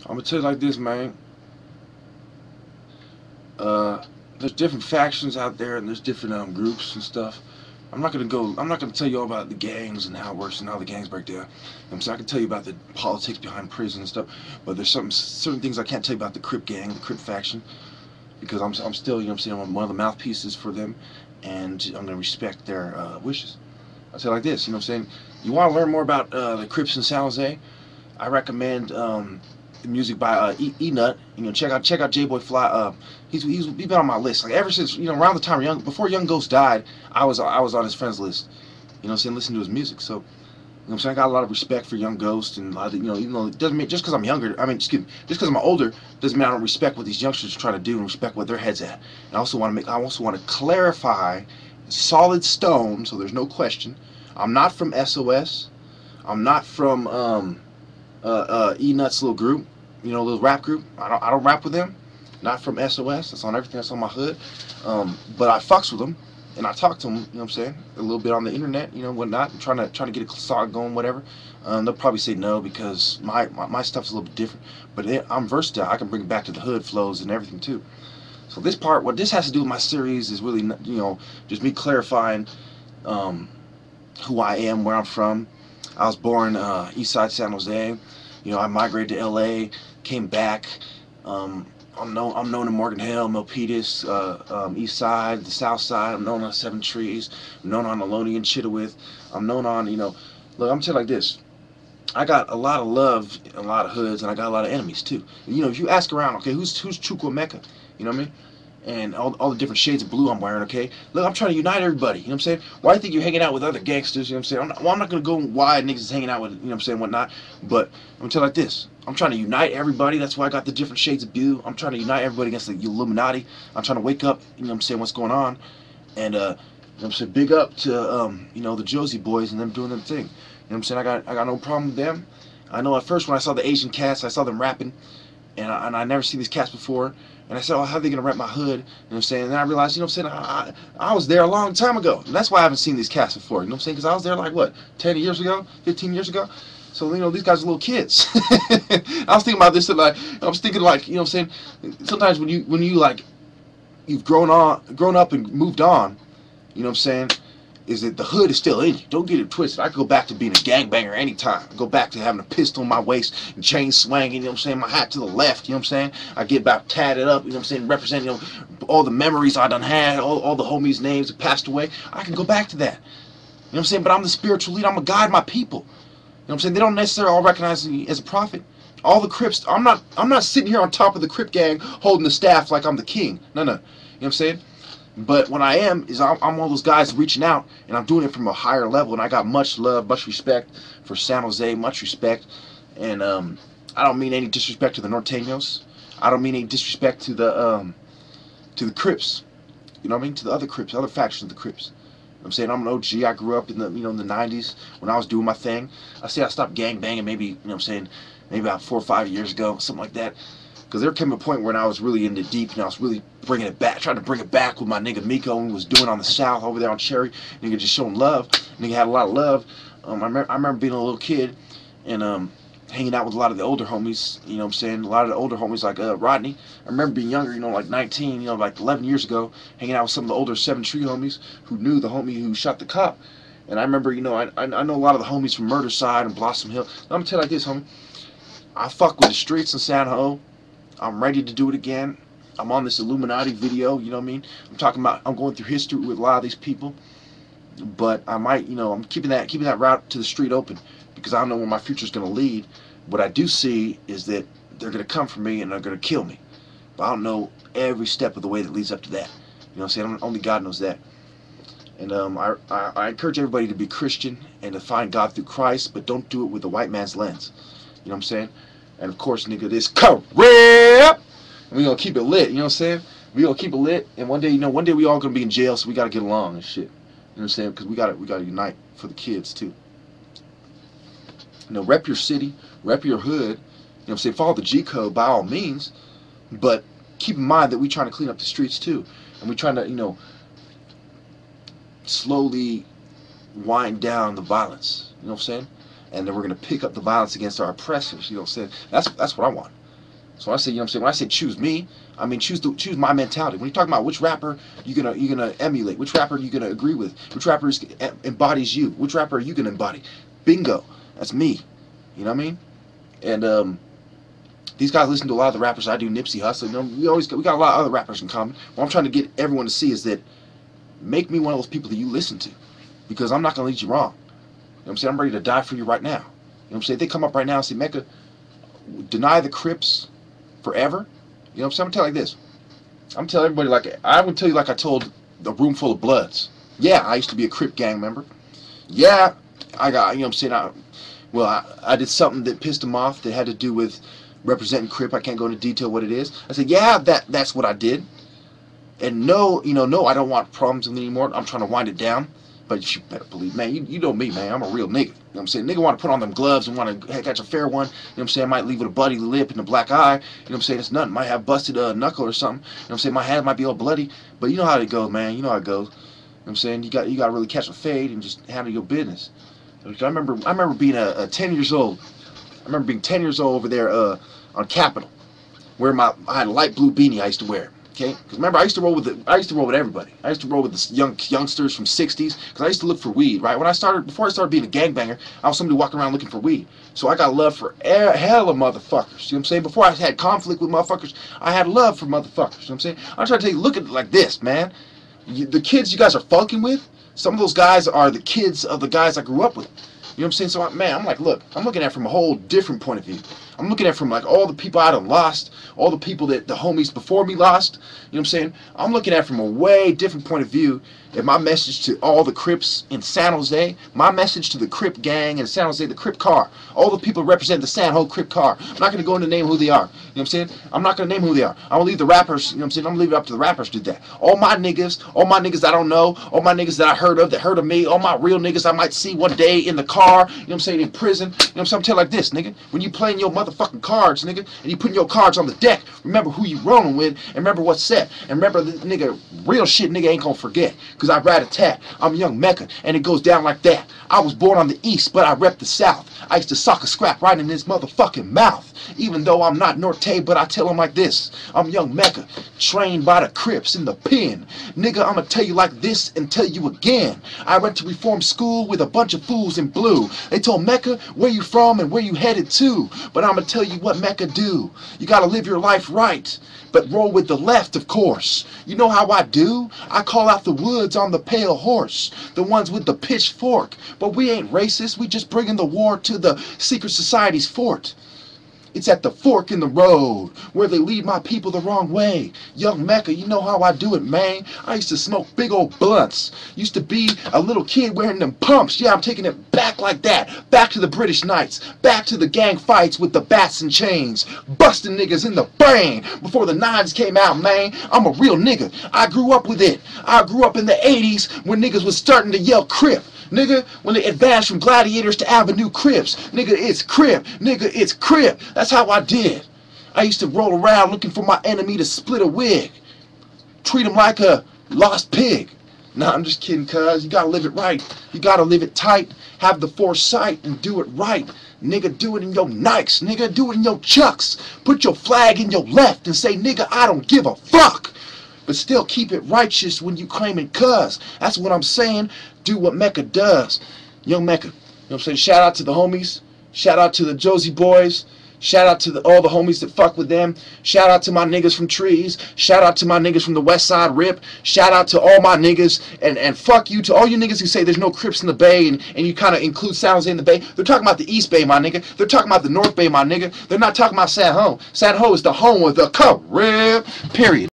I'm gonna tell you like this, man. There's different factions out there, and there's different groups and stuff. I'm not gonna tell you all about the gangs and how it works and how the gangs break down. So I can tell you about the politics behind prison and stuff, but there's certain things I can't tell you about the Crip gang, the Crip faction, because I'm still, you know what I'm saying, I'm one of the mouthpieces for them, and I'm gonna respect their wishes. I'll say it like this, you know what I'm saying. You want to learn more about the Crips in San Jose? I recommend the music by Nut. You know, check out J Boy Fly. He's been on my list like ever since, you know, around the time before Young Ghost died. I was on his friends list. You know, what I'm saying, listen to his music. So, you know, what I'm saying, I got a lot of respect for Young Ghost, and a lot of, you know, even though it doesn't mean just because I'm younger. I mean, excuse me, just because I'm older doesn't mean I don't respect what these youngsters are trying to do and respect what their heads at. And I also want to clarify, solid stone, so there's no question. I'm not from SOS. I'm not from E Nuts little group, you know, little rap group. I don't rap with them. Not from SOS. That's on everything that's on my hood. But I fucks with them, and I talk to them. You know what I'm saying? A little bit on the internet, you know, whatnot. I'm trying to get a song going, whatever. They'll probably say no because my stuff's a little bit different. But I'm versatile. I can bring it back to the hood flows and everything too. So this part, what this has to do with my series is really, you know, just me clarifying who I am, where I'm from. I was born East Side San Jose. You know, I migrated to LA, came back. I'm known in Morgan Hill, Milpitas, East Side, the South Side. I'm known on Seven Trees. I'm known on Maloney and Chitterwith. I'm known on, you know, look, I'm telling you like this. I got a lot of love in a lot of hoods, and I got a lot of enemies too. You know, if you ask around, okay, who's Chukwa Mecca? You know what I mean? And all the different shades of blue I'm wearing, okay? Look, I'm trying to unite everybody, you know what I'm saying? Why do you think you're hanging out with other gangsters, you know what I'm saying? I'm not going to go why niggas is hanging out with, you know what I'm saying, whatnot, but I'm going to tell you like this. I'm trying to unite everybody. That's why I got the different shades of blue. I'm trying to unite everybody against the Illuminati. I'm trying to wake up, you know what I'm saying, what's going on. And, you know what I'm saying, big up to, you know, the Josie boys and them doing their thing. You know what I'm saying? I got no problem with them. I know at first when I saw the Asian cats, I saw them rapping, and I never seen these cats before. And I said, oh, how are they going to rap my hood? You know what I'm saying? And then I realized, you know what I'm saying, I was there a long time ago. And that's why I haven't seen these cats before. You know what I'm saying? Because I was there like, what, 10 years ago? 15 years ago? So, you know, these guys are little kids. I was thinking about this, and like, I was thinking like, you know what I'm saying? Sometimes when you like, you've grown up and moved on, you know what I'm saying? Is that the hood is still in you. Don't get it twisted. I could go back to being a gangbanger anytime. I go back to having a pistol on my waist and chain swinging, you know what I'm saying? My hat to the left, you know what I'm saying? I get about tatted up, you know what I'm saying? Representing, you know, all the memories I done had, all the homies' names that passed away. I can go back to that. You know what I'm saying? But I'm the spiritual leader. I'm a guide my people. You know what I'm saying? They don't necessarily all recognize me as a prophet. All the Crips, I'm not sitting here on top of the Crip gang holding the staff like I'm the king. No. You know what I'm saying? But what I am is I'm one of those guys reaching out, and I'm doing it from a higher level, and I got much love, much respect for San Jose, much respect, and I don't mean any disrespect to the Norteños. I don't mean any disrespect to the Crips. You know what I mean? To the other Crips, other factions of the Crips. You know what I'm saying? I'm an OG. I grew up in the, you know, in the 90s when I was doing my thing. I say I stopped gang banging maybe, you know what I'm saying, maybe about 4 or 5 years ago, something like that. Because there came a point when I was really into deep, and I was really bringing it back, trying to bring it back with my nigga Miko, and was doing on the South over there on Cherry. Nigga just showing love. Nigga had a lot of love. I remember being a little kid and hanging out with a lot of the older homies. You know what I'm saying? A lot of the older homies like Rodney. I remember being younger, you know, like 19, you know, like 11 years ago, hanging out with some of the older 7 Tree homies who knew the homie who shot the cop. And I remember, you know, I know a lot of the homies from Murder Side and Blossom Hill. I'm gonna tell you like this, homie. I fuck with the streets in San Ho. I'm ready to do it again. I'm on this Illuminati video, you know what I mean? I'm going through history with a lot of these people. But I might, you know, I'm keeping that route to the street open because I don't know where my future's gonna lead. What I do see is that they're gonna come for me and they're gonna kill me. But I don't know every step of the way that leads up to that. You know what I'm saying? Only God knows that. And I encourage everybody to be Christian and to find God through Christ, but don't do it with the white man's lens. You know what I'm saying? And of course, nigga, this correct. And we gonna keep it lit, you know what I'm saying? We gonna keep it lit, and one day, you know, one day we all gonna be in jail, so we gotta get along and shit. You know what I'm saying? Because we gotta unite for the kids too. You know, rep your city, rep your hood. You know what I'm saying? Follow the G code by all means, but keep in mind that we trying to clean up the streets too, and we trying to, you know, slowly wind down the violence. You know what I'm saying? And then we're gonna pick up the violence against our oppressors. You know what I'm saying? That's what I want. So I say, you know what I'm saying, when I say choose me, I mean choose my mentality. When you're talking about which rapper you're gonna emulate, which rapper you're gonna agree with, which rapper embodies you, which rapper are you gonna embody? Bingo, that's me. You know what I mean? And these guys listen to a lot of the rappers I do, Nipsey Hussle. You know, we got a lot of other rappers in common. What I'm trying to get everyone to see is that make me one of those people that you listen to, because I'm not gonna lead you wrong. You know what I'm saying? I'm ready to die for you right now. You know what I'm saying? If they come up right now and say, Mecca, deny the Crips forever. You know what I'm saying? I'm telling you like this. I'm telling everybody like I would tell you like I told the room full of Bloods. Yeah, I used to be a Crip gang member. Yeah, I got, you know what I'm saying, I did something that pissed them off that had to do with representing Crip. I can't go into detail what it is. I said, yeah, that's what I did. And no, you know, no, I don't want problems with it anymore. I'm trying to wind it down. But you better believe, man, you know me, man. I'm a real nigga. You know what I'm saying? Nigga want to put on them gloves and want to catch a fair one. You know what I'm saying? Might leave with a bloody lip and a black eye. You know what I'm saying? It's nothing. Might have busted a knuckle or something. You know what I'm saying? My hand might be all bloody. But you know how it goes, man. You know how it goes. You know what I'm saying? You got to really catch a fade and just handle your business. I remember being 10 years old. I remember being 10 years old over there on Capitol, where I had a light blue beanie I used to wear. Okay, because remember I used to roll with everybody. I used to roll with the youngsters from '60s because I used to look for weed. Right before I started being a gangbanger, I was somebody walking around looking for weed. So I got love for hella motherfuckers. You know what I'm saying? Before I had conflict with motherfuckers, I had love for motherfuckers. You know what I'm saying? I'm trying to take a look at it like this, man. The kids you guys are fucking with, some of those guys are the kids of the guys I grew up with. You know what I'm saying? So, man, I'm like, look, I'm looking at it from a whole different point of view. I'm looking at it from, like, all the people I done lost, all the people that the homies before me lost. You know what I'm saying? I'm looking at it from a way different point of view. And my message to all the Crips in San Jose, my message to the Crip gang in San Jose, the Crip car, all the people represent the San Jose Crip car. I'm not going to go into name who they are. You know what I'm saying? I'm not going to name who they are. I'm going to leave the rappers, you know what I'm saying? I'm going to leave it up to the rappers to do that. All my niggas I don't know, all my niggas that I heard of, that heard of me, all my real niggas I might see one day in the car, you know what I'm saying, in prison. You know what I'm saying? I'm telling like this, nigga. When you playing your motherfucking cards, nigga, and you putting your cards on the deck, remember who you rolling with, and remember what's set. And remember, the nigga, real shit nigga ain't gonna forget. Because I ride a tat. I'm young Mecca, and it goes down like that. I was born on the east, but I rep the south. I used to sock a scrap right in his motherfucking mouth. Even though I'm not Norte, but I tell him like this. I'm young Mecca, trained by the Crips in the pen. Nigga, I'ma tell you like this and tell you again. I went to reform school with a bunch of fools in blue. They told Mecca, where you from and where you headed to. But I'ma tell you what Mecca do. You gotta live your life right, but roll with the left, of course. You know how I do? I call out the woods on the pale horse, the ones with the pitchfork. But we ain't racist, we just bringing the war to the secret society's fort. It's at the fork in the road where they lead my people the wrong way. Young Mecca, you know how I do it, man. I used to smoke big old blunts. Used to be a little kid wearing them pumps. Yeah, I'm taking it back like that. Back to the British Knights. Back to the gang fights with the bats and chains. Busting niggas in the brain before the nines came out, man. I'm a real nigga. I grew up with it. I grew up in the 80s when niggas was starting to yell Crip. Nigga, when they advanced from gladiators to Avenue Crips. Nigga, it's Crip. Nigga, it's Crip. That's how I did. I used to roll around looking for my enemy to split a wig. Treat him like a lost pig. Nah, I'm just kidding, cuz. You gotta live it right. You gotta live it tight. Have the foresight and do it right. Nigga, do it in your Nikes. Nigga, do it in your Chucks. Put your flag in your left and say, nigga, I don't give a fuck. But still keep it righteous when you claiming cuz. That's what I'm saying. Do what Mecca does. Young Mecca. You know what I'm saying? Shout out to the homies. Shout out to the Josie boys. Shout out to all the homies that fuck with them. Shout out to my niggas from Trees. Shout out to my niggas from the West Side Rip. Shout out to all my niggas. And fuck you to all you niggas who say there's no Crips in the Bay and you kind of include San Jose in the Bay. They're talking about the East Bay, my nigga. They're talking about the North Bay, my nigga. They're not talking about San Ho. San Ho is the home of the Crip. Period.